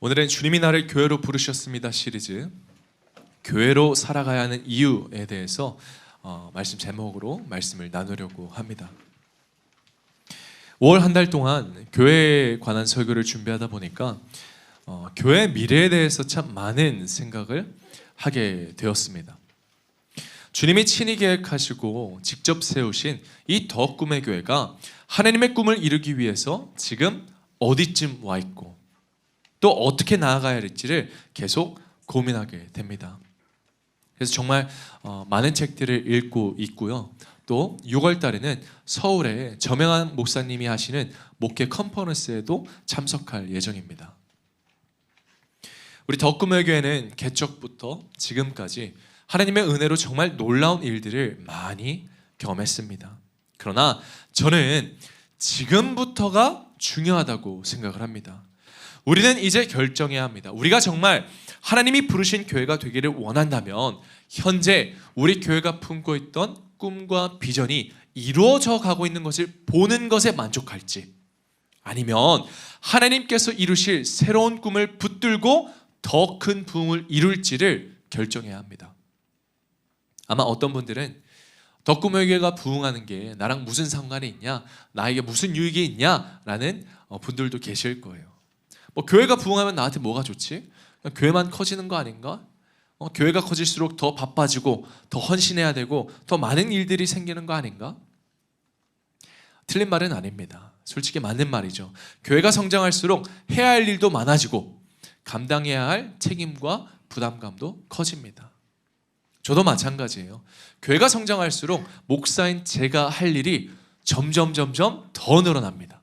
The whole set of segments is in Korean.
오늘은 주님이 나를 교회로 부르셨습니다 시리즈 교회로 살아가야 하는 이유에 대해서 말씀 제목으로 말씀을 나누려고 합니다. 5월 한 달 동안 교회에 관한 설교를 준비하다 보니까 교회 미래에 대해서 참 많은 생각을 하게 되었습니다. 주님이 친히 계획하시고 직접 세우신 이 더 꿈의 교회가 하나님의 꿈을 이루기 위해서 지금 어디쯤 와 있고 또 어떻게 나아가야 할지를 계속 고민하게 됩니다. 그래서 정말 많은 책들을 읽고 있고요. 또 6월 달에는 서울에 저명한 목사님이 하시는 목회 컨퍼런스에도 참석할 예정입니다. 우리 더 꿈의 교회는 개척부터 지금까지 하나님의 은혜로 정말 놀라운 일들을 많이 경험했습니다. 그러나 저는 지금부터가 중요하다고 생각을 합니다. 우리는 이제 결정해야 합니다. 우리가 정말 하나님이 부르신 교회가 되기를 원한다면 현재 우리 교회가 품고 있던 꿈과 비전이 이루어져 가고 있는 것을 보는 것에 만족할지, 아니면 하나님께서 이루실 새로운 꿈을 붙들고 더 큰 부흥을 이룰지를 결정해야 합니다. 아마 어떤 분들은 더 꿈의 교회가 부흥하는 게 나랑 무슨 상관이 있냐, 나에게 무슨 유익이 있냐 라는 분들도 계실 거예요. 교회가 부흥하면 나한테 뭐가 좋지? 교회만 커지는 거 아닌가? 교회가 커질수록 더 바빠지고 더 헌신해야 되고 더 많은 일들이 생기는 거 아닌가? 틀린 말은 아닙니다. 솔직히 맞는 말이죠. 교회가 성장할수록 해야 할 일도 많아지고 감당해야 할 책임과 부담감도 커집니다. 저도 마찬가지예요. 교회가 성장할수록 목사인 제가 할 일이 점점 더 늘어납니다.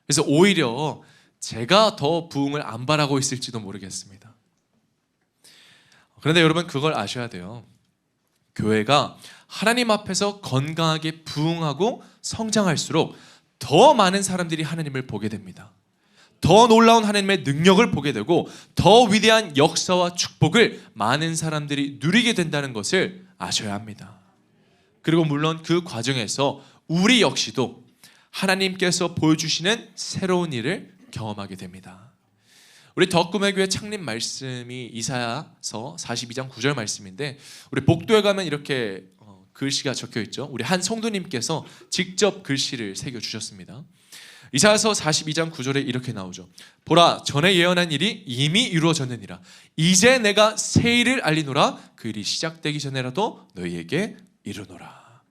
그래서 오히려 제가 더 부흥을 안 바라고 있을지도 모르겠습니다. 그런데 여러분, 그걸 아셔야 돼요. 교회가 하나님 앞에서 건강하게 부흥하고 성장할수록 더 많은 사람들이 하나님을 보게 됩니다. 더 놀라운 하나님의 능력을 보게 되고 더 위대한 역사와 축복을 많은 사람들이 누리게 된다는 것을 아셔야 합니다. 그리고 물론 그 과정에서 우리 역시도 하나님께서 보여주시는 새로운 일을 경험하게 됩니다. 우리 더 꿈의 교회 창립 말씀이 이사야서 42장 9절 말씀인데, 우리 복도에 가면 이렇게 글씨가 적혀 있죠. 우리 한 성도님께서 직접 글씨를 새겨 주셨습니다. 이사야서 42장 9절에 이렇게 나오죠. 보라, 전에 예언한 일이 이미 이루어졌느니라. 이제 내가 새 일을 알리노라. 그 일이 시작되기 전에라도 너희에게 이르노라.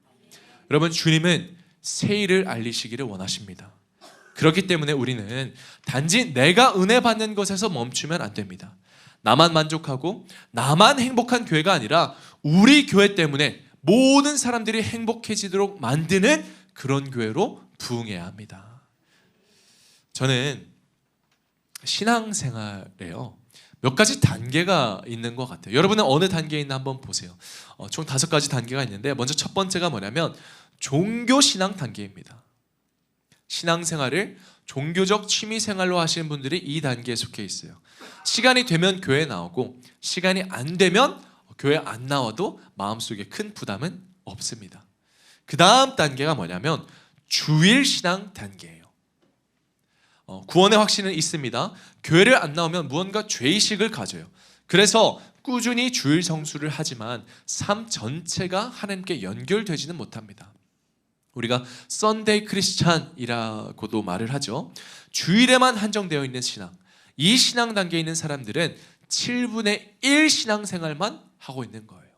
여러분, 주님은 새 일을 알리시기를 원하십니다. 그렇기 때문에 우리는 단지 내가 은혜 받는 것에서 멈추면 안 됩니다. 나만 만족하고 나만 행복한 교회가 아니라 우리 교회 때문에 모든 사람들이 행복해지도록 만드는 그런 교회로 부흥해야 합니다. 저는 신앙생활에요, 몇 가지 단계가 있는 것 같아요. 여러분은 어느 단계에 있나 한번 보세요. 총 5가지 단계가 있는데, 먼저 첫 번째가 뭐냐면 종교신앙 단계입니다. 신앙생활을 종교적 취미생활로 하시는 분들이 이 단계에 속해 있어요. 시간이 되면 교회에 나오고 시간이 안 되면 교회 안 나와도 마음속에 큰 부담은 없습니다. 그 다음 단계가 뭐냐면 주일신앙 단계예요. 구원의 확신은 있습니다. 교회를 안 나오면 무언가 죄의식을 가져요. 그래서 꾸준히 주일 성수를 하지만 삶 전체가 하나님께 연결되지는 못합니다. 우리가 썬데이 크리스찬이라고도 말을 하죠. 주일에만 한정되어 있는 신앙, 이 신앙 단계에 있는 사람들은 7분의 1 신앙생활만 하고 있는 거예요.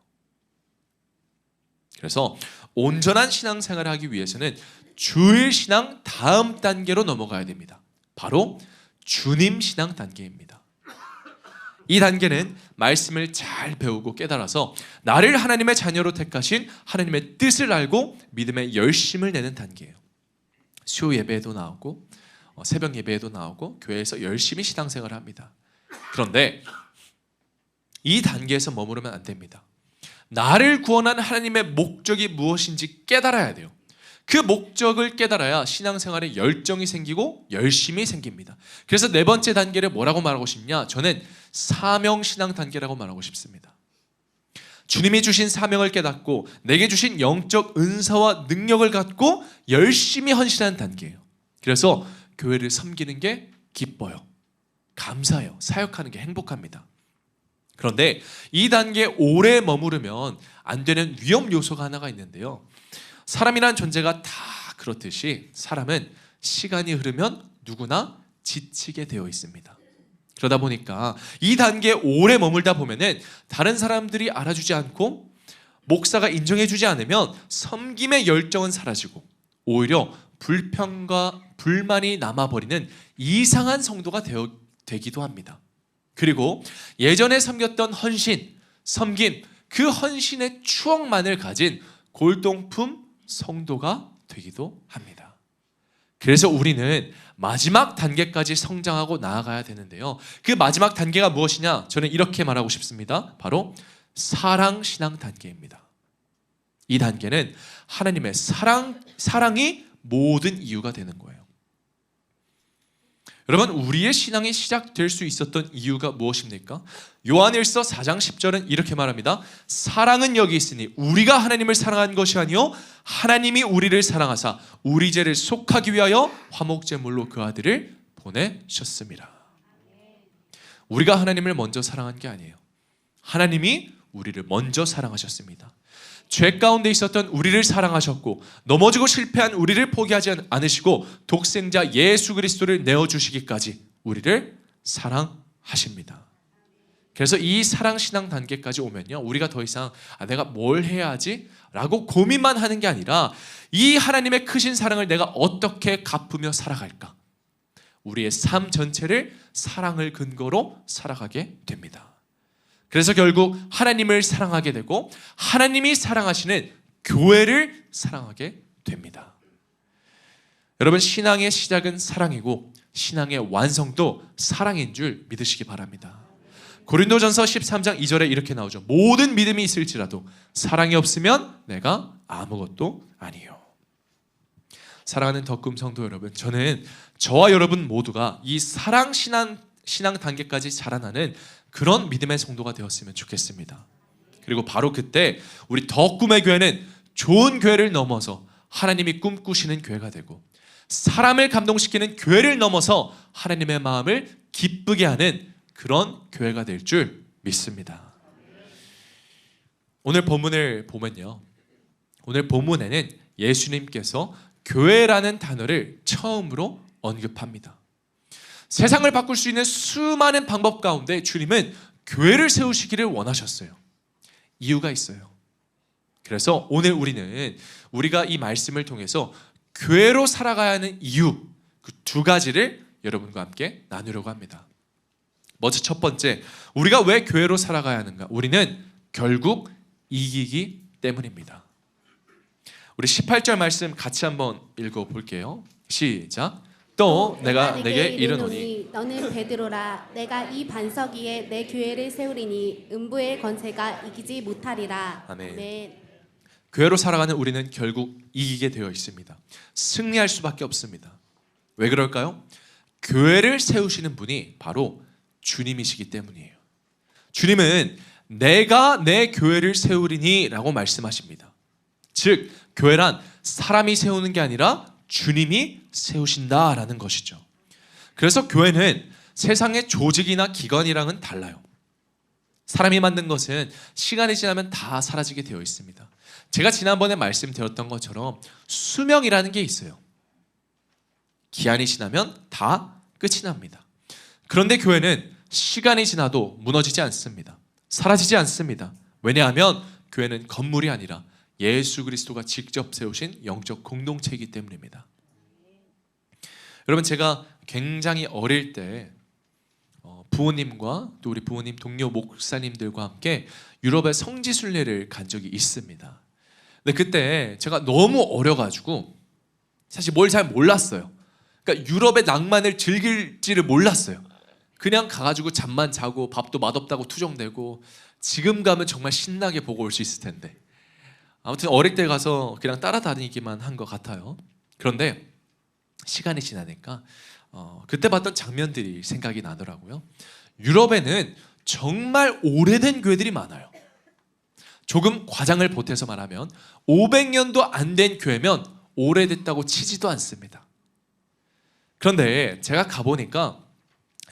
그래서 온전한 신앙생활을 하기 위해서는 주일 신앙 다음 단계로 넘어가야 됩니다. 바로 주님 신앙 단계입니다. 이 단계는 말씀을 잘 배우고 깨달아서 나를 하나님의 자녀로 택하신 하나님의 뜻을 알고 믿음의 열심을 내는 단계예요. 수요 예배에도 나오고 새벽 예배에도 나오고 교회에서 열심히 신앙생활을 합니다. 그런데 이 단계에서 머무르면 안 됩니다. 나를 구원한 하나님의 목적이 무엇인지 깨달아야 돼요. 그 목적을 깨달아야 신앙생활에 열정이 생기고 열심이 생깁니다. 그래서 네 번째 단계를 뭐라고 말하고 싶냐? 저는 사명신앙 단계라고 말하고 싶습니다. 주님이 주신 사명을 깨닫고 내게 주신 영적 은사와 능력을 갖고 열심히 헌신하는 단계예요. 그래서 교회를 섬기는 게 기뻐요. 감사해요. 사역하는 게 행복합니다. 그런데 이 단계에 오래 머무르면 안 되는 위험 요소가 하나가 있는데요. 사람이란 존재가 다 그렇듯이 사람은 시간이 흐르면 누구나 지치게 되어 있습니다. 그러다 보니까 이 단계에 오래 머물다 보면은 다른 사람들이 알아주지 않고 목사가 인정해주지 않으면 섬김의 열정은 사라지고 오히려 불평과 불만이 남아버리는 이상한 성도가 되기도 합니다. 그리고 예전에 섬겼던 헌신, 섬김, 그 헌신의 추억만을 가진 골동품 성도가 되기도 합니다. 그래서 우리는 마지막 단계까지 성장하고 나아가야 되는데요. 그 마지막 단계가 무엇이냐? 저는 이렇게 말하고 싶습니다. 바로 사랑신앙 단계입니다. 이 단계는 하나님의 사랑이 모든 이유가 되는 거예요. 여러분, 우리의 신앙이 시작될 수 있었던 이유가 무엇입니까? 요한일서 4장 10절은 이렇게 말합니다. 사랑은 여기 있으니 우리가 하나님을 사랑한 것이 아니요 하나님이 우리를 사랑하사 우리 죄를 속하기 위하여 화목제물로 그 아들을 보내셨습니다. 우리가 하나님을 먼저 사랑한 게 아니에요. 하나님이 우리를 먼저 사랑하셨습니다. 죄 가운데 있었던 우리를 사랑하셨고 넘어지고 실패한 우리를 포기하지 않으시고 독생자 예수 그리스도를 내어주시기까지 우리를 사랑하십니다. 그래서 이 사랑신앙 단계까지 오면요, 우리가 더 이상 내가 뭘 해야 하지? 라고 고민만 하는 게 아니라 이 하나님의 크신 사랑을 내가 어떻게 갚으며 살아갈까? 우리의 삶 전체를 사랑을 근거로 살아가게 됩니다. 그래서 결국 하나님을 사랑하게 되고 하나님이 사랑하시는 교회를 사랑하게 됩니다. 여러분, 신앙의 시작은 사랑이고 신앙의 완성도 사랑인 줄 믿으시기 바랍니다. 고린도전서 13장 2절에 이렇게 나오죠. 모든 믿음이 있을지라도 사랑이 없으면 내가 아무것도 아니요. 사랑하는 덕금 성도 여러분, 저는 저와 여러분 모두가 이 사랑 신앙 단계까지 자라나는 그런 믿음의 성도가 되었으면 좋겠습니다. 그리고 바로 그때 우리 덕금의 교회는 좋은 교회를 넘어서 하나님이 꿈꾸시는 교회가 되고 사람을 감동시키는 교회를 넘어서 하나님의 마음을 기쁘게 하는 그런 교회가 될 줄 믿습니다. 오늘 본문을 보면요, 오늘 본문에는 예수님께서 교회라는 단어를 처음으로 언급합니다. 세상을 바꿀 수 있는 수많은 방법 가운데 주님은 교회를 세우시기를 원하셨어요. 이유가 있어요. 그래서 오늘 우리가 이 말씀을 통해서 교회로 살아가야 하는 이유, 그 두 가지를 여러분과 함께 나누려고 합니다. 먼저 첫 번째, 우리가 왜 교회로 살아가야 하는가? 우리는 결국 이기기 때문입니다. 우리 18절 말씀 같이 한번 읽어볼게요. 시작. 또 내가 내게 이르노니 너는 베드로라. 내가 이 반석 위에 내 교회를 세우리니 음부의 권세가 이기지 못하리라. 아멘. 교회로 살아가는 우리는 결국 이기게 되어 있습니다. 승리할 수밖에 없습니다. 왜 그럴까요? 교회를 세우시는 분이 바로 주님이시기 때문이에요. 주님은 내가 내 교회를 세우리니 라고 말씀하십니다. 즉 교회란 사람이 세우는 게 아니라 주님이 세우신다라는 것이죠. 그래서 교회는 세상의 조직이나 기관이랑은 달라요. 사람이 만든 것은 시간이 지나면 다 사라지게 되어 있습니다. 제가 지난번에 말씀드렸던 것처럼 수명이라는 게 있어요. 기한이 지나면 다 끝이 납니다. 그런데 교회는 시간이 지나도 무너지지 않습니다. 사라지지 않습니다. 왜냐하면 교회는 건물이 아니라 예수 그리스도가 직접 세우신 영적 공동체이기 때문입니다. 여러분, 제가 굉장히 어릴 때 부모님과 또 우리 부모님 동료 목사님들과 함께 유럽의 성지순례를 간 적이 있습니다. 근데 그때 제가 너무 어려가지고 사실 뭘 잘 몰랐어요. 그러니까 유럽의 낭만을 즐길지를 몰랐어요. 그냥 가가지고 잠만 자고 밥도 맛없다고 투정대고 지금 가면 정말 신나게 보고 올 수 있을 텐데 아무튼 어릴 때 가서 그냥 따라다니기만 한 것 같아요. 그런데 시간이 지나니까 그때 봤던 장면들이 생각이 나더라고요. 유럽에는 정말 오래된 교회들이 많아요. 조금 과장을 보태서 말하면 500년도 안 된 교회면 오래됐다고 치지도 않습니다. 그런데 제가 가보니까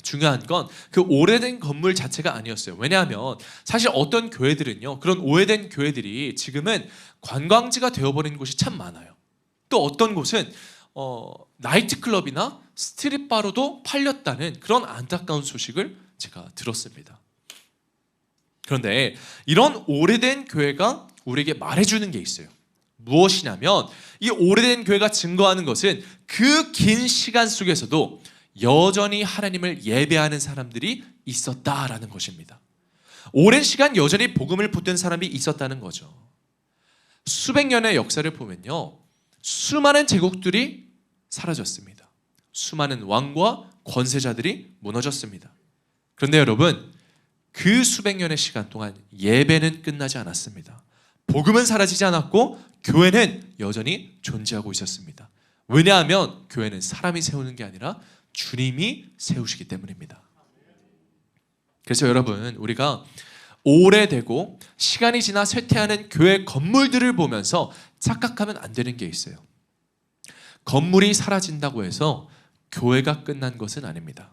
중요한 건 그 오래된 건물 자체가 아니었어요. 왜냐하면 사실 어떤 교회들은요, 그런 오래된 교회들이 지금은 관광지가 되어버린 곳이 참 많아요. 또 어떤 곳은 나이트클럽이나 스트릿바로도 팔렸다는 그런 안타까운 소식을 제가 들었습니다. 그런데 이런 오래된 교회가 우리에게 말해주는 게 있어요. 무엇이냐면 이 오래된 교회가 증거하는 것은 그 긴 시간 속에서도 여전히 하나님을 예배하는 사람들이 있었다라는 것입니다. 오랜 시간 여전히 복음을 붙든 사람이 있었다는 거죠. 수백 년의 역사를 보면요, 수많은 제국들이 사라졌습니다. 수많은 왕과 권세자들이 무너졌습니다. 그런데 여러분, 그 수백 년의 시간 동안 예배는 끝나지 않았습니다. 복음은 사라지지 않았고 교회는 여전히 존재하고 있었습니다. 왜냐하면 교회는 사람이 세우는 게 아니라 주님이 세우시기 때문입니다. 그래서 여러분, 우리가 오래되고 시간이 지나 쇠퇴하는 교회 건물들을 보면서 착각하면 안 되는 게 있어요. 건물이 사라진다고 해서 교회가 끝난 것은 아닙니다.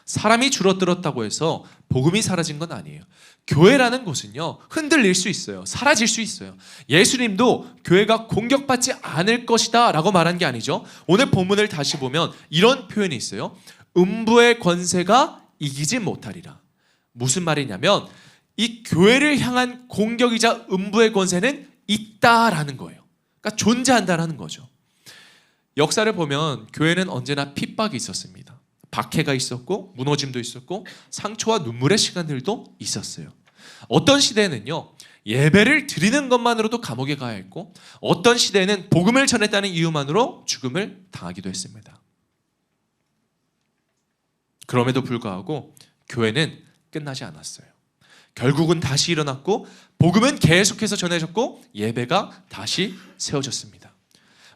사람이 줄어들었다고 해서 복음이 사라진 건 아니에요. 교회라는 곳은요, 흔들릴 수 있어요. 사라질 수 있어요. 예수님도 교회가 공격받지 않을 것이다 라고 말한 게 아니죠. 오늘 본문을 다시 보면 이런 표현이 있어요. 음부의 권세가 이기지 못하리라. 무슨 말이냐면 이 교회를 향한 공격이자 음부의 권세는 있다라는 거예요. 그러니까 존재한다라는 거죠. 역사를 보면 교회는 언제나 핍박이 있었습니다. 박해가 있었고 무너짐도 있었고 상처와 눈물의 시간들도 있었어요. 어떤 시대에는요, 예배를 드리는 것만으로도 감옥에 가야 했고 어떤 시대에는 복음을 전했다는 이유만으로 죽음을 당하기도 했습니다. 그럼에도 불구하고 교회는 끝나지 않았어요. 결국은 다시 일어났고 복음은 계속해서 전해졌고 예배가 다시 세워졌습니다.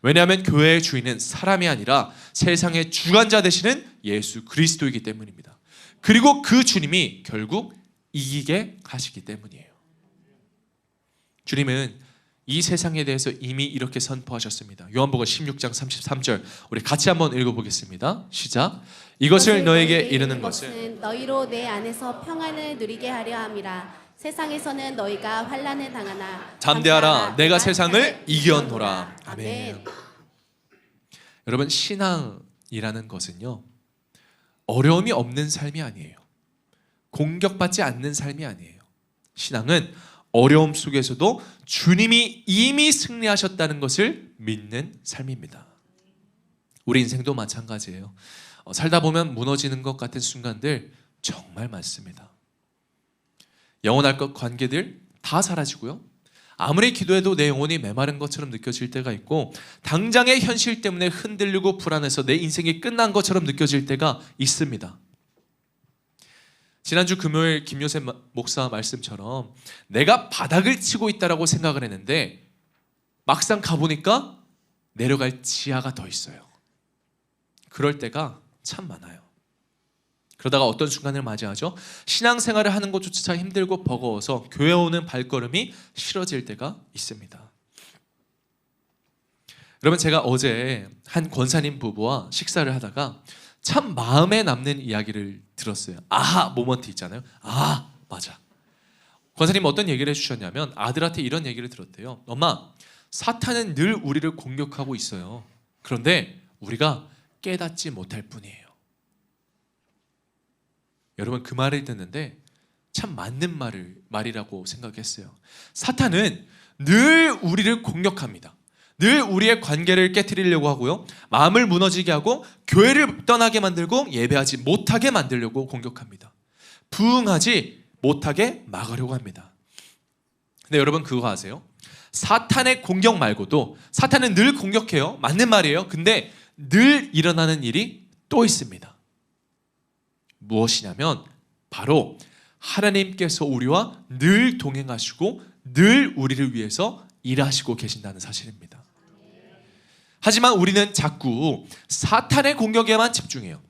왜냐하면 교회의 주인은 사람이 아니라 세상의 주관자 되시는 예수 그리스도이기 때문입니다. 그리고 그 주님이 결국 이기게 하시기 때문이에요. 주님은 이 세상에 대해서 이미 이렇게 선포하셨습니다. 요한복음 16장 33절 우리 같이 한번 읽어보겠습니다. 시작. 이것을 너에게 이르는 것은 너희로 내 안에서 평안을 누리게 하려 함이라. 세상에서는 너희가 환난을 당하나 잠대하라. 내가 세상을 이겨노라. 아멘. 여러분, 신앙이라는 것은요, 어려움이 없는 삶이 아니에요. 공격받지 않는 삶이 아니에요. 신앙은 어려움 속에서도 주님이 이미 승리하셨다는 것을 믿는 삶입니다. 우리 인생도 마찬가지예요. 살다 보면 무너지는 것 같은 순간들 정말 많습니다. 영원할 것 관계들 다 사라지고요. 아무리 기도해도 내 영혼이 메마른 것처럼 느껴질 때가 있고 당장의 현실 때문에 흔들리고 불안해서 내 인생이 끝난 것처럼 느껴질 때가 있습니다. 지난주 금요일 김요셉 목사 말씀처럼 내가 바닥을 치고 있다라고 생각을 했는데 막상 가보니까 내려갈 지하가 더 있어요. 그럴 때가 참 많아요. 그러다가 어떤 순간을 맞이하죠. 신앙생활을 하는 것조차 힘들고 버거워서 교회 오는 발걸음이 싫어질 때가 있습니다. 여러분, 제가 어제 한 권사님 부부와 식사를 하다가 참 마음에 남는 이야기를 들었어요. 아하 모먼트 있잖아요. 아 맞아. 권사님 어떤 얘기를 해주셨냐면 아들한테 이런 얘기를 들었대요. 엄마, 사탄은 늘 우리를 공격하고 있어요. 그런데 우리가 깨닫지 못할 뿐이에요. 여러분, 그 말을 듣는데 참 맞는 말이라고 생각했어요. 사탄은 늘 우리를 공격합니다. 늘 우리의 관계를 깨트리려고 하고요. 마음을 무너지게 하고 교회를 떠나게 만들고 예배하지 못하게 만들려고 공격합니다. 부응하지 못하게 막으려고 합니다. 근데 여러분 그거 아세요? 사탄의 공격 말고도 사탄은 늘 공격해요. 맞는 말이에요. 근데 늘 일어나는 일이 또 있습니다. 무엇이냐면 바로 하나님께서 우리와 늘 동행하시고 늘 우리를 위해서 일하시고 계신다는 사실입니다. 하지만 우리는 자꾸 사탄의 공격에만 집중해요.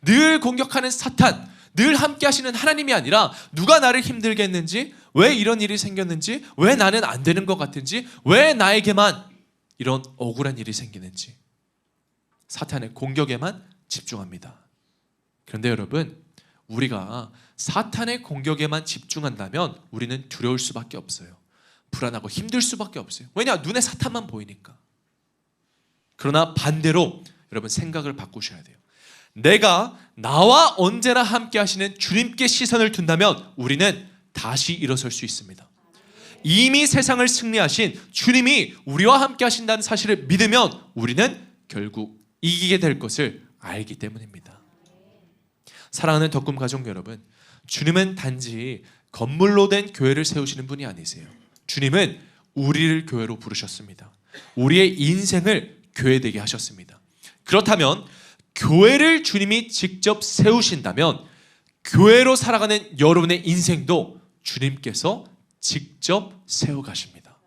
늘 공격하는 사탄, 늘 함께 하시는 하나님이 아니라 누가 나를 힘들게 했는지, 왜 이런 일이 생겼는지, 왜 나는 안 되는 것 같은지, 왜 나에게만 이런 억울한 일이 생기는지 사탄의 공격에만 집중합니다. 그런데 여러분, 우리가 사탄의 공격에만 집중한다면 우리는 두려울 수밖에 없어요. 불안하고 힘들 수밖에 없어요. 왜냐? 눈에 사탄만 보이니까. 그러나 반대로 여러분 생각을 바꾸셔야 돼요. 내가 나와 언제나 함께 하시는 주님께 시선을 둔다면 우리는 다시 일어설 수 있습니다. 이미 세상을 승리하신 주님이 우리와 함께 하신다는 사실을 믿으면 우리는 결국 이기게 될 것을 알기 때문입니다. 사랑하는 덕금 가족 여러분, 주님은 단지 건물로 된 교회를 세우시는 분이 아니세요. 주님은 우리를 교회로 부르셨습니다. 우리의 인생을 교회되게 하셨습니다. 그렇다면 교회를 주님이 직접 세우신다면 교회로 살아가는 여러분의 인생도 주님께서 직접 세워가십니다.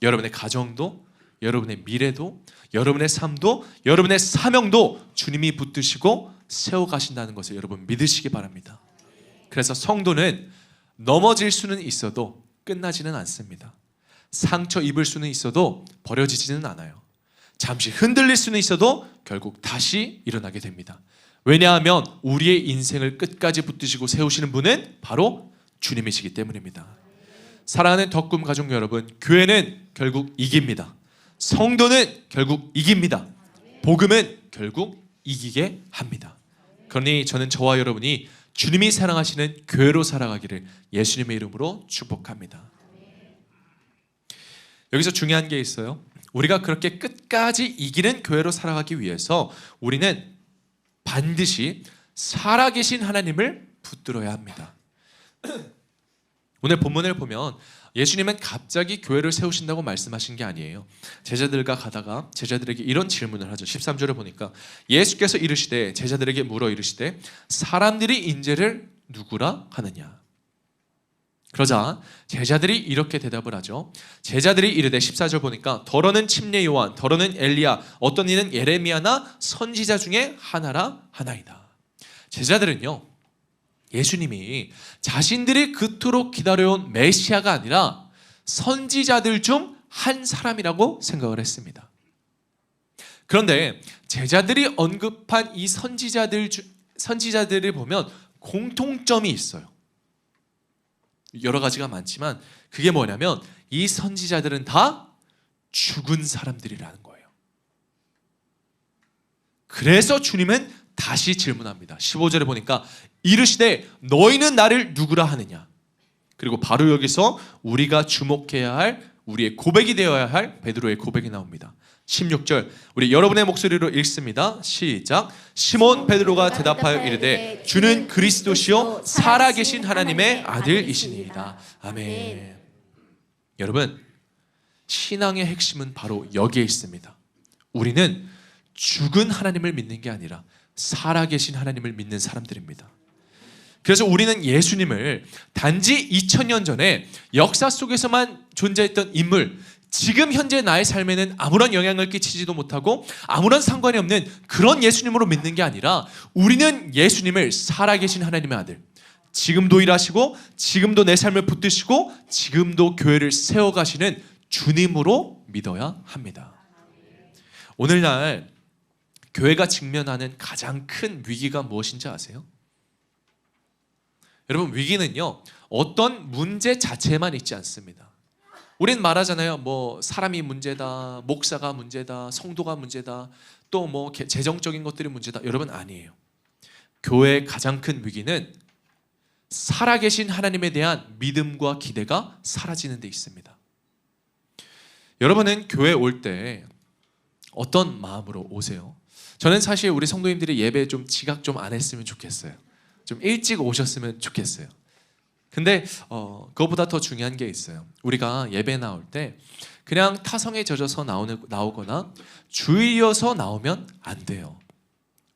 여러분의 가정도, 여러분의 미래도, 여러분의 삶도, 여러분의 사명도 주님이 붙드시고 세워가신다는 것을 여러분 믿으시기 바랍니다. 그래서 성도는 넘어질 수는 있어도 끝나지는 않습니다. 상처 입을 수는 있어도 버려지지는 않아요. 잠시 흔들릴 수는 있어도 결국 다시 일어나게 됩니다. 왜냐하면 우리의 인생을 끝까지 붙드시고 세우시는 분은 바로 주님이시기 때문입니다. 사랑하는 덕금 가족 여러분, 교회는 결국 이깁니다. 성도는 결국 이깁니다. 복음은 결국 이기게 합니다. 그러니 저는 저와 여러분이 주님이 사랑하시는 교회로 살아가기를 예수님의 이름으로 축복합니다. 여기서 중요한 게 있어요. 우리가 그렇게 끝까지 이기는 교회로 살아가기 위해서 우리는 반드시 살아계신 하나님을 붙들어야 합니다. 오늘 본문을 보면 예수님은 갑자기 교회를 세우신다고 말씀하신 게 아니에요. 제자들과 가다가 제자들에게 이런 질문을 하죠. 13절을 보니까 예수께서 이르시되 제자들에게 물어 이르시되 사람들이 인재를 누구라 하느냐. 그러자 제자들이 이렇게 대답을 하죠. 제자들이 이르되 14절 보니까 더러는 침례 요한, 더러는 엘리야, 어떤 이는 예레미야나 선지자 중에 하나라 하나이다. 제자들은요, 예수님이 자신들이 그토록 기다려온 메시아가 아니라 선지자들 중 한 사람이라고 생각을 했습니다. 그런데 제자들이 언급한 이 선지자들을 보면 공통점이 있어요. 여러 가지가 많지만 그게 뭐냐면 이 선지자들은 다 죽은 사람들이라는 거예요. 그래서 주님은 다시 질문합니다. 15절에 보니까 이르시되 너희는 나를 누구라 하느냐. 그리고 바로 여기서 우리가 주목해야 할, 우리의 고백이 되어야 할 베드로의 고백이 나옵니다. 16절 우리 여러분의 목소리로 읽습니다. 시작. 시몬 베드로가 대답하여 이르되 주는 그리스도시요 살아계신 하나님의 아들이시니이다. 아멘. 여러분, 신앙의 핵심은 바로 여기에 있습니다. 우리는 죽은 하나님을 믿는 게 아니라 살아계신 하나님을 믿는 사람들입니다. 그래서 우리는 예수님을 단지 2000년 전에 역사 속에서만 존재했던 인물, 지금 현재 나의 삶에는 아무런 영향을 끼치지도 못하고 아무런 상관이 없는 그런 예수님으로 믿는 게 아니라 우리는 예수님을 살아계신 하나님의 아들, 지금도 일하시고 지금도 내 삶을 붙드시고 지금도 교회를 세워가시는 주님으로 믿어야 합니다. 오늘날 교회가 직면하는 가장 큰 위기가 무엇인지 아세요? 여러분, 위기는요 어떤 문제 자체에만 있지 않습니다. 우린 말하잖아요. 뭐 사람이 문제다, 목사가 문제다, 성도가 문제다, 또 뭐 재정적인 것들이 문제다. 여러분, 아니에요. 교회의 가장 큰 위기는 살아계신 하나님에 대한 믿음과 기대가 사라지는 데 있습니다. 여러분은 교회 올 때 어떤 마음으로 오세요? 저는 사실 우리 성도님들이 예배 좀 지각 좀 안 했으면 좋겠어요. 좀 일찍 오셨으면 좋겠어요. 근데 그것보다 더 중요한 게 있어요. 우리가 예배 나올 때 그냥 타성에 젖어서 나오거나 주의어서 나오면 안 돼요.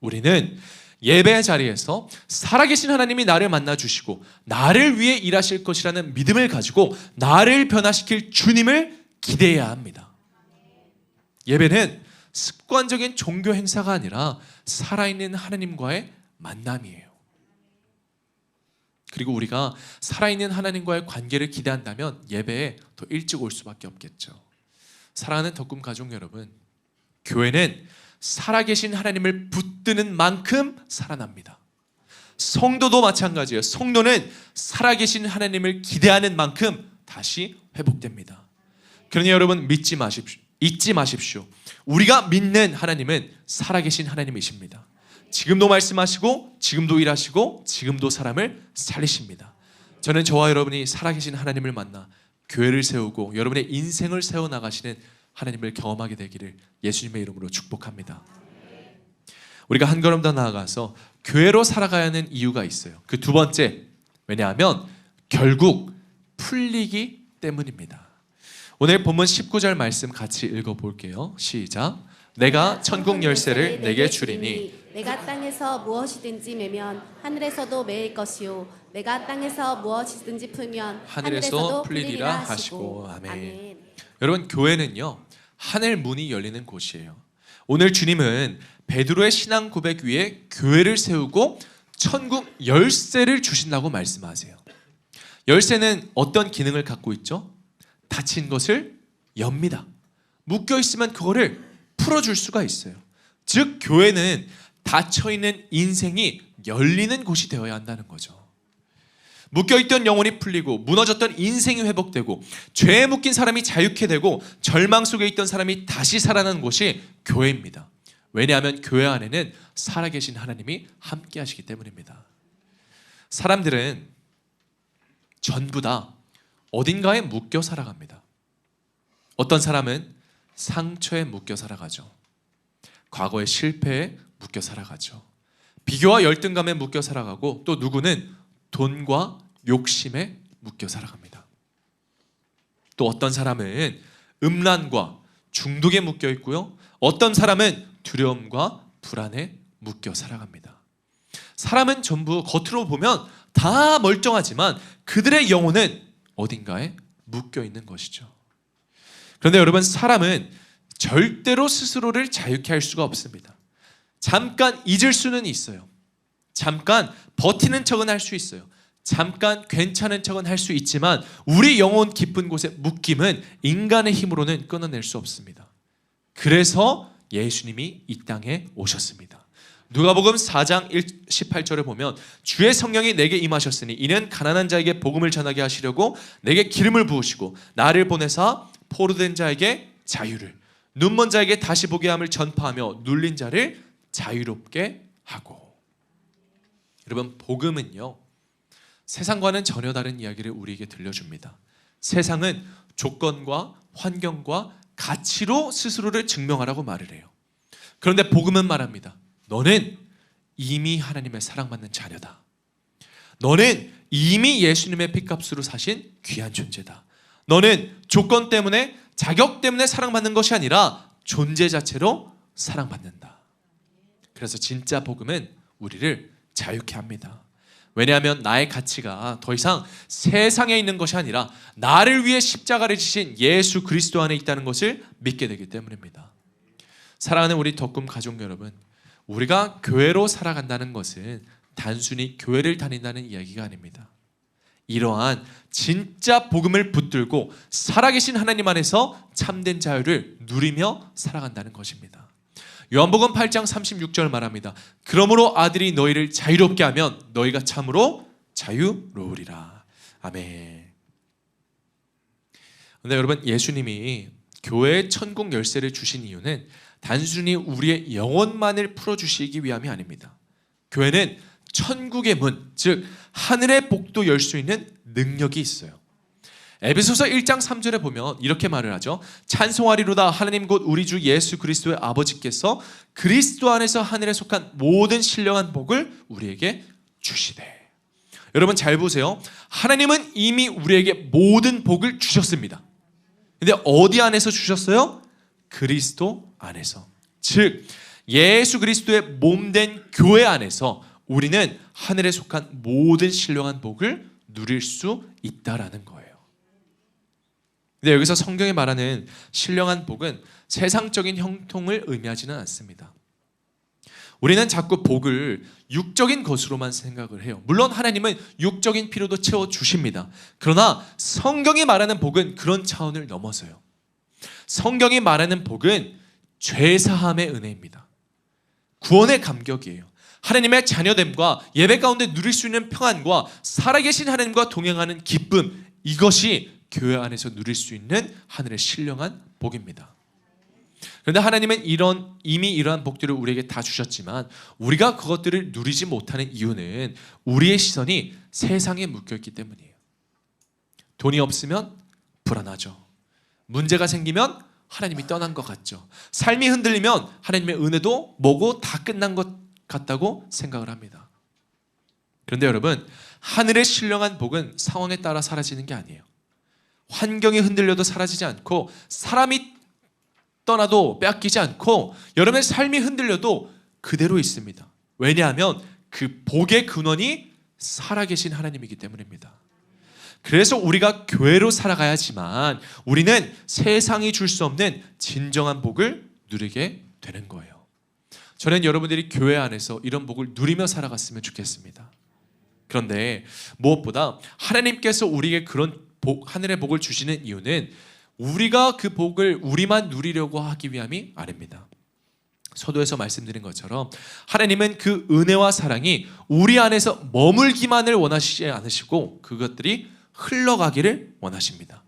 우리는 예배 자리에서 살아계신 하나님이 나를 만나주시고 나를 위해 일하실 것이라는 믿음을 가지고 나를 변화시킬 주님을 기대해야 합니다. 예배는 습관적인 종교 행사가 아니라 살아있는 하나님과의 만남이에요. 그리고 우리가 살아있는 하나님과의 관계를 기대한다면 예배에 더 일찍 올 수밖에 없겠죠. 사랑하는 덕금 가족 여러분, 교회는 살아계신 하나님을 붙드는 만큼 살아납니다. 성도도 마찬가지예요. 성도는 살아계신 하나님을 기대하는 만큼 다시 회복됩니다. 그러니 여러분 잊지 마십시오. 우리가 믿는 하나님은 살아계신 하나님이십니다. 지금도 말씀하시고 지금도 일하시고 지금도 사람을 살리십니다. 저는 저와 여러분이 살아계신 하나님을 만나 교회를 세우고 여러분의 인생을 세워나가시는 하나님을 경험하게 되기를 예수님의 이름으로 축복합니다. 우리가 한 걸음 더 나아가서 교회로 살아가야 하는 이유가 있어요. 그 두 번째, 왜냐하면 결국 풀리기 때문입니다. 오늘 본문 19절 말씀 같이 읽어볼게요. 시작. 내가 천국 열쇠를 내게 주리니 내가 땅에서 무엇이든지 매면 하늘에서도 매일 것이요 내가 땅에서 무엇이든지 풀면 하늘에서 풀리리라 하시고. 아멘. 여러분, 교회는요 하늘 문이 열리는 곳이에요. 오늘 주님은 베드로의 신앙 고백 위에 교회를 세우고 천국 열쇠를 주신다고 말씀하세요. 열쇠는 어떤 기능을 갖고 있죠? 닫힌 것을 엽니다. 묶여 있으면 그거를 풀어줄 수가 있어요. 즉 교회는 닫혀있는 인생이 열리는 곳이 되어야 한다는 거죠. 묶여있던 영혼이 풀리고 무너졌던 인생이 회복되고 죄에 묶인 사람이 자유케 되고 절망 속에 있던 사람이 다시 살아나는 곳이 교회입니다. 왜냐하면 교회 안에는 살아계신 하나님이 함께 하시기 때문입니다. 사람들은 전부 다 어딘가에 묶여 살아갑니다. 어떤 사람은 상처에 묶여 살아가죠. 과거의 실패에 묶여 살아가죠. 비교와 열등감에 묶여 살아가고 또 누구는 돈과 욕심에 묶여 살아갑니다. 또 어떤 사람은 음란과 중독에 묶여 있고요. 어떤 사람은 두려움과 불안에 묶여 살아갑니다. 사람은 전부 겉으로 보면 다 멀쩡하지만 그들의 영혼은 어딘가에 묶여 있는 것이죠. 그런데 여러분, 사람은 절대로 스스로를 자유케 할 수가 없습니다. 잠깐 잊을 수는 있어요. 잠깐 버티는 척은 할 수 있어요. 잠깐 괜찮은 척은 할 수 있지만 우리 영혼 깊은 곳에 묶임은 인간의 힘으로는 끊어낼 수 없습니다. 그래서 예수님이 이 땅에 오셨습니다. 누가복음 4장 18절에 보면 주의 성령이 내게 임하셨으니 이는 가난한 자에게 복음을 전하게 하시려고 내게 기름을 부으시고 나를 보내사 포로된 자에게 자유를, 눈먼 자에게 다시 보게 함을 전파하며 눌린 자를 자유롭게 하고. 여러분, 복음은요 세상과는 전혀 다른 이야기를 우리에게 들려줍니다. 세상은 조건과 환경과 가치로 스스로를 증명하라고 말을 해요. 그런데 복음은 말합니다. 너는 이미 하나님의 사랑받는 자녀다. 너는 이미 예수님의 핏값으로 사신 귀한 존재다. 너는 조건 때문에, 자격 때문에 사랑받는 것이 아니라 존재 자체로 사랑받는다. 그래서 진짜 복음은 우리를 자유케 합니다. 왜냐하면 나의 가치가 더 이상 세상에 있는 것이 아니라 나를 위해 십자가를 지신 예수 그리스도 안에 있다는 것을 믿게 되기 때문입니다. 사랑하는 우리 덕금 가족 여러분, 우리가 교회로 살아간다는 것은 단순히 교회를 다닌다는 이야기가 아닙니다. 이러한 진짜 복음을 붙들고 살아계신 하나님 안에서 참된 자유를 누리며 살아간다는 것입니다. 요한복음 8장 36절 말합니다. 그러므로 아들이 너희를 자유롭게 하면 너희가 참으로 자유로우리라. 아멘. 근데 여러분, 예수님이 교회의 천국 열쇠를 주신 이유는 단순히 우리의 영혼만을 풀어주시기 위함이 아닙니다. 교회는 천국의 문, 즉 하늘의 복도 열 수 있는 능력이 있어요. 에베소서 1장 3절에 보면 이렇게 말을 하죠. 찬송하리로다 하나님 곧 우리 주 예수 그리스도의 아버지께서 그리스도 안에서 하늘에 속한 모든 신령한 복을 우리에게 주시되. 여러분 잘 보세요. 하나님은 이미 우리에게 모든 복을 주셨습니다. 근데 어디 안에서 주셨어요? 그리스도 안에서. 즉 예수 그리스도의 몸된 교회 안에서 우리는 하늘에 속한 모든 신령한 복을 누릴 수 있다라는 거예요. 근데 여기서 성경이 말하는 신령한 복은 세상적인 형통을 의미하지는 않습니다. 우리는 자꾸 복을 육적인 것으로만 생각을 해요. 물론 하나님은 육적인 필요도 채워주십니다. 그러나 성경이 말하는 복은 그런 차원을 넘어서요. 성경이 말하는 복은 죄사함의 은혜입니다. 구원의 감격이에요. 하나님의 자녀됨과 예배 가운데 누릴 수 있는 평안과 살아계신 하나님과 동행하는 기쁨, 이것이 교회 안에서 누릴 수 있는 하늘의 신령한 복입니다. 그런데 하나님은 이미 이러한 복들을 우리에게 다 주셨지만 우리가 그것들을 누리지 못하는 이유는 우리의 시선이 세상에 묶여있기 때문이에요. 돈이 없으면 불안하죠. 문제가 생기면 하나님이 떠난 것 같죠. 삶이 흔들리면 하나님의 은혜도 뭐고 다 끝난 것 같다고 생각을 합니다. 그런데 여러분, 하늘의 신령한 복은 상황에 따라 사라지는 게 아니에요. 환경이 흔들려도 사라지지 않고 사람이 떠나도 빼앗기지 않고 여러분의 삶이 흔들려도 그대로 있습니다. 왜냐하면 그 복의 근원이 살아계신 하나님이기 때문입니다. 그래서 우리가 교회로 살아가야지만 우리는 세상이 줄 수 없는 진정한 복을 누리게 되는 거예요. 저는 여러분들이 교회 안에서 이런 복을 누리며 살아갔으면 좋겠습니다. 그런데 무엇보다 하나님께서 우리에게 그런 하늘의 복을 주시는 이유는 우리가 그 복을 우리만 누리려고 하기 위함이 아닙니다. 서도에서 말씀드린 것처럼 하나님은 그 은혜와 사랑이 우리 안에서 머물기만을 원하시지 않으시고 그것들이 흘러가기를 원하십니다.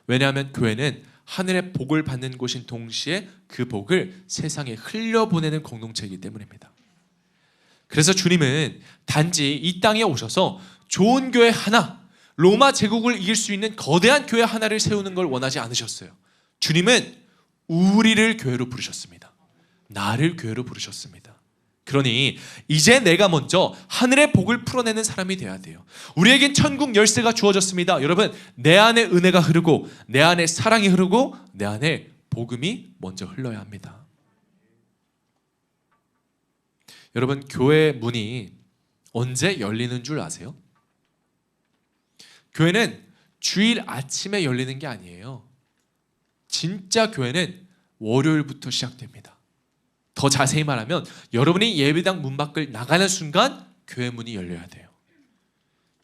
왜냐하면 교회는 하늘의 복을 받는 곳인 동시에 그 복을 세상에 흘려보내는 공동체이기 때문입니다. 그래서 주님은 단지 이 땅에 오셔서 좋은 교회 하나, 로마 제국을 이길 수 있는 거대한 교회 하나를 세우는 걸 원하지 않으셨어요. 주님은 우리를 교회로 부르셨습니다. 나를 교회로 부르셨습니다. 그러니 이제 내가 먼저 하늘의 복을 풀어내는 사람이 돼야 돼요. 우리에겐 천국 열쇠가 주어졌습니다. 여러분, 내 안에 은혜가 흐르고 내 안에 사랑이 흐르고 내 안에 복음이 먼저 흘러야 합니다. 여러분, 교회 문이 언제 열리는 줄 아세요? 교회는 주일 아침에 열리는 게 아니에요. 진짜 교회는 월요일부터 시작됩니다. 더 자세히 말하면 여러분이 예배당 문 밖을 나가는 순간 교회 문이 열려야 돼요.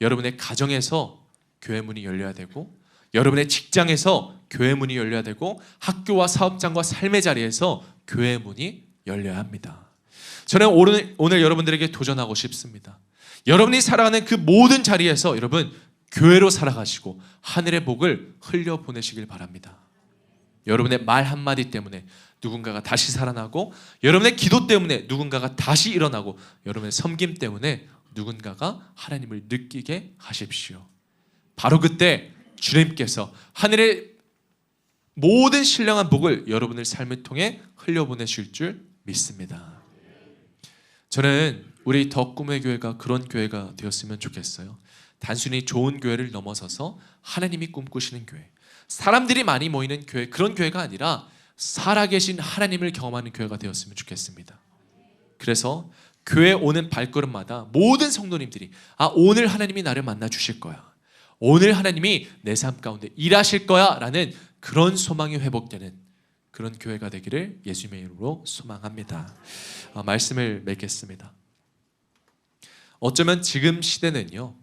여러분의 가정에서 교회 문이 열려야 되고 여러분의 직장에서 교회 문이 열려야 되고 학교와 사업장과 삶의 자리에서 교회 문이 열려야 합니다. 저는 오늘 여러분들에게 도전하고 싶습니다. 여러분이 살아가는 그 모든 자리에서 여러분 교회로 살아가시고 하늘의 복을 흘려보내시길 바랍니다. 여러분의 말 한마디 때문에 누군가가 다시 살아나고 여러분의 기도 때문에 누군가가 다시 일어나고 여러분의 섬김 때문에 누군가가 하나님을 느끼게 하십시오. 바로 그때 주님께서 하늘의 모든 신령한 복을 여러분의 삶을 통해 흘려보내실 줄 믿습니다. 저는 우리 더 꿈의 교회가 그런 교회가 되었으면 좋겠어요. 단순히 좋은 교회를 넘어서서 하나님이 꿈꾸시는 교회, 사람들이 많이 모이는 교회, 그런 교회가 아니라 살아계신 하나님을 경험하는 교회가 되었으면 좋겠습니다. 그래서 교회 오는 발걸음마다 모든 성도님들이 오늘 하나님이 나를 만나 주실 거야, 오늘 하나님이 내 삶 가운데 일하실 거야 라는 그런 소망이 회복되는 그런 교회가 되기를 예수님의 이름으로 소망합니다. 말씀을 맺겠습니다. 어쩌면 지금 시대는요,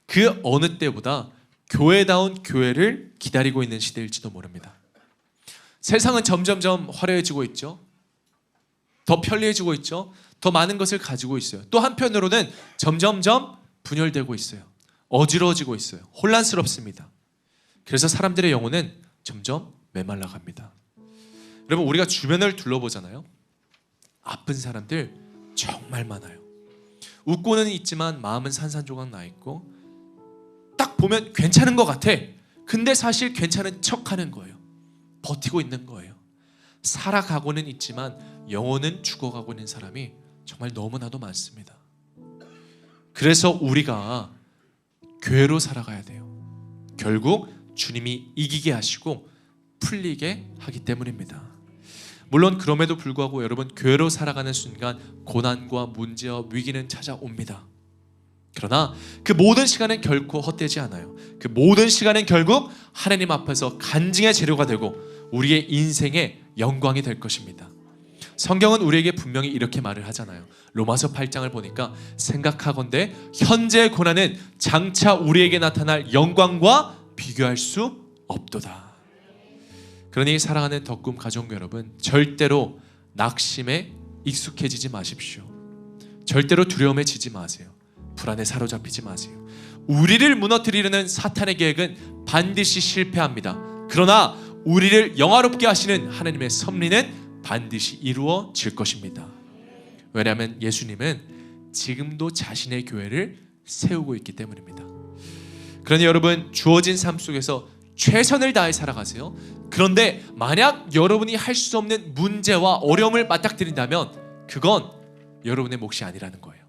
그 어느 때보다 교회다운 교회를 기다리고 있는 시대일지도 모릅니다. 세상은 점점점 화려해지고 있죠. 더 편리해지고 있죠. 더 많은 것을 가지고 있어요. 또 한편으로는 점점점 분열되고 있어요. 어지러워지고 있어요. 혼란스럽습니다. 그래서 사람들의 영혼은 점점 메말라갑니다. 여러분, 우리가 주변을 둘러보잖아요. 아픈 사람들 정말 많아요. 웃고는 있지만 마음은 산산조각 나 있고 딱 보면 괜찮은 것 같아. 근데 사실 괜찮은 척하는 거예요. 버티고 있는 거예요. 살아가고는 있지만 영혼은 죽어가고 있는 사람이 정말 너무나도 많습니다. 그래서 우리가 교회로 살아가야 돼요. 결국 주님이 이기게 하시고 풀리게 하기 때문입니다. 물론 그럼에도 불구하고 여러분, 교회로 살아가는 순간 고난과 문제와 위기는 찾아옵니다. 그러나 그 모든 시간은 결코 헛되지 않아요. 그 모든 시간은 결국 하나님 앞에서 간증의 재료가 되고 우리의 인생의 영광이 될 것입니다. 성경은 우리에게 분명히 이렇게 말을 하잖아요. 로마서 8장을 보니까 생각하건대 현재의 고난은 장차 우리에게 나타날 영광과 비교할 수 없도다. 그러니 사랑하는 덕꿈 가족 여러분, 절대로 낙심에 익숙해지지 마십시오. 절대로 두려움에 지지 마세요. 불안에 사로잡히지 마세요. 우리를 무너뜨리려는 사탄의 계획은 반드시 실패합니다. 그러나 우리를 영화롭게 하시는 하나님의 섭리는 반드시 이루어질 것입니다. 왜냐하면 예수님은 지금도 자신의 교회를 세우고 있기 때문입니다. 그러니 여러분, 주어진 삶 속에서 최선을 다해 살아가세요. 그런데 만약 여러분이 할 수 없는 문제와 어려움을 맞닥뜨린다면 그건 여러분의 몫이 아니라는 거예요.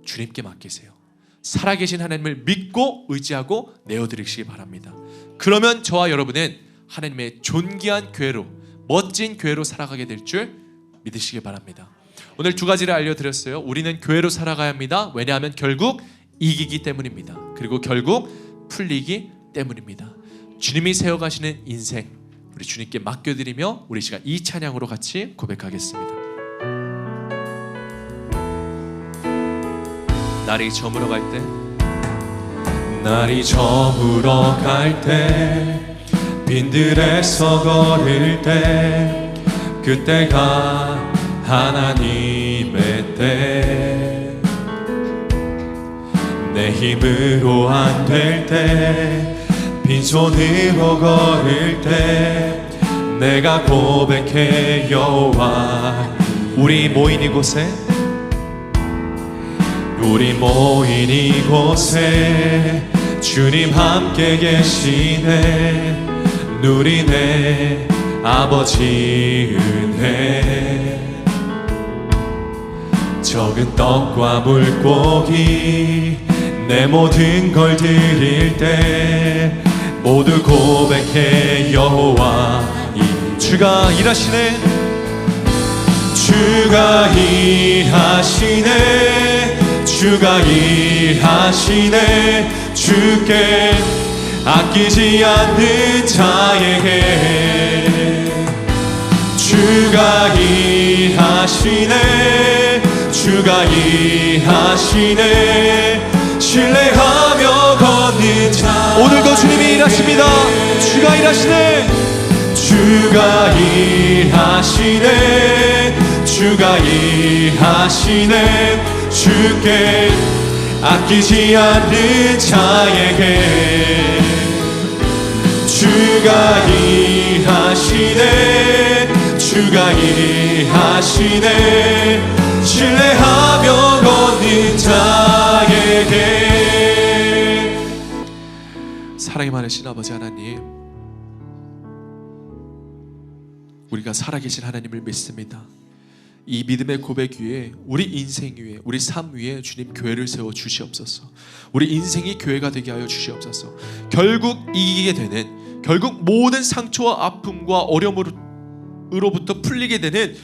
주님께 맡기세요. 살아계신 하나님을 믿고 의지하고 내어드리시기 바랍니다. 그러면 저와 여러분은 하나님의 존귀한 교회로, 멋진 교회로 살아가게 될 줄 믿으시기 바랍니다. 오늘 두 가지를 알려드렸어요. 우리는 교회로 살아가야 합니다. 왜냐하면 결국 이기기 때문입니다. 그리고 결국 풀리기 때문입니다. 주님이 세워가시는 인생, 우리 주님께 맡겨드리며 우리 시간 이 찬양으로 같이 고백하겠습니다. 날이 저물어 갈 때, 날이 저물어 갈 때, 빈들에서 걸을 때, 그때가 하나님의 때, 내 힘으로 안 될 때, 빈손으로 걸을 때, 내가 고백해 여호와. 우리 모인 이곳에, 우리 모인 이곳에 주님 함께 계시네. 누리네 아버지 은혜. 적은 떡과 물고기 내 모든 걸 드릴 때 모두 고백해 여호와. 주가 일하시네. 주가 일하시네. 주가 일하시네. 주께 아끼지 않는 자에게 주가 일하시네. 주가 일하시네. 신뢰하며 걷는 자. 오늘도 주님이 일하십니다. 주가 일하시네. 주가 일하시네. 주가 일하시네. 주께 아끼지 않는 자에게 주가 일하시네. 주가 일하시네. 신뢰하며 걷는 자에게. 사랑이 많으신 아버지 하나님, 우리가 살아계신 하나님을 믿습니다. 이 믿음의 고백 위에, 우리 인생 위에, 우리 삶 위에 주님 교회를 세워 주시옵소서. 우리 인생이 교회가 되게 하여 주시옵소서. 결국 이기게 되는, 결국 모든 상처와 아픔과 어려움으로부터 풀리게 되는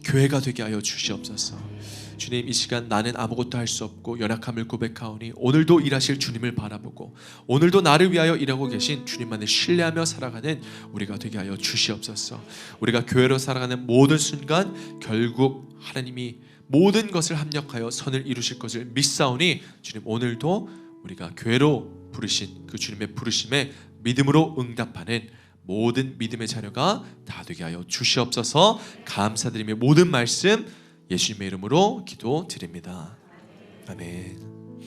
교회가 되게 하여 주시옵소서. 주님, 이 시간 나는 아무것도 할 수 없고 연약함을 고백하오니 오늘도 일하실 주님을 바라보고 오늘도 나를 위하여 일하고 계신 주님만을 신뢰하며 살아가는 우리가 되게 하여 주시옵소서. 우리가 교회로 살아가는 모든 순간 결국 하나님이 모든 것을 합력하여 선을 이루실 것을 믿사오니 주님, 오늘도 우리가 교회로 부르신 그 주님의 부르심에 믿음으로 응답하는 모든 믿음의 자녀가 다 되게 하여 주시옵소서. 감사드리며 모든 말씀 예수님의 이름으로 기도드립니다. 아멘.